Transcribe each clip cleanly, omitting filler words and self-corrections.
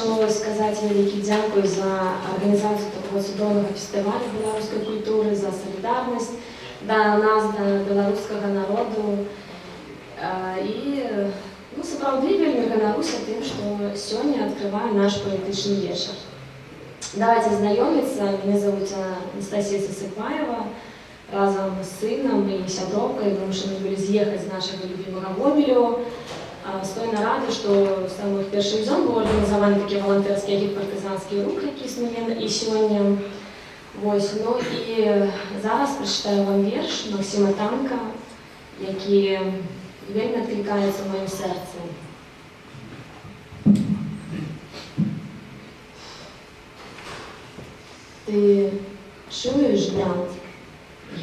хочемо сказати великий дякую за організацію такого чудового фестивалю білоруської культури, за солідарність до нас, до білоруського народу. І справді вельми ганаруся тим, що сьогодні відкриваю наш поетичний вечір. Давайте знайомитися. Мене звуть Анастасія Засипаєва. Разом з сином і сябровкою вимушені були з'їхати з нашого любимого Гомелю. Стойно рада, що в самих перших зон був організований такий волонтерський агітпартизанський рух, який існує і сьогодні. Ось, ну і зараз прочитаю вам вірш Максима Танка, який вельми відкликається в моєму серці. Ти чуєш, брат,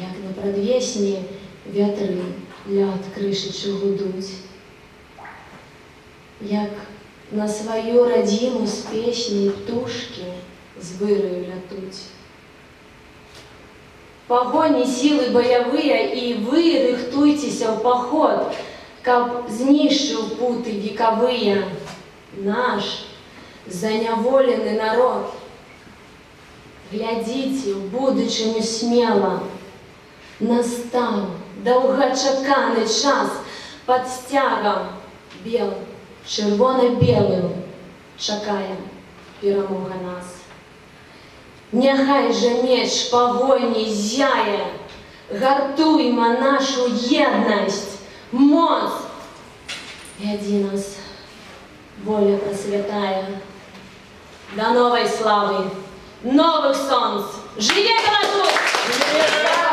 як на предвісні вітри ляд кришечі гудуть, як на свою родину з пісні птушки з вирою лятуть. Погоні силы боевые, и вы рыхтуйтеся в поход, каб знищив пути вековые наш заняволений народ. Глядите в будучиню смело, настав довгочеканий час під стягом белым, червоно-белым чекає перемога нас. Нехай же меч погоні зяє, гартуймо нашу єдність, моц. Веди нас, воля просвятая, до нової слави, нових сонць. Живе Беларусь!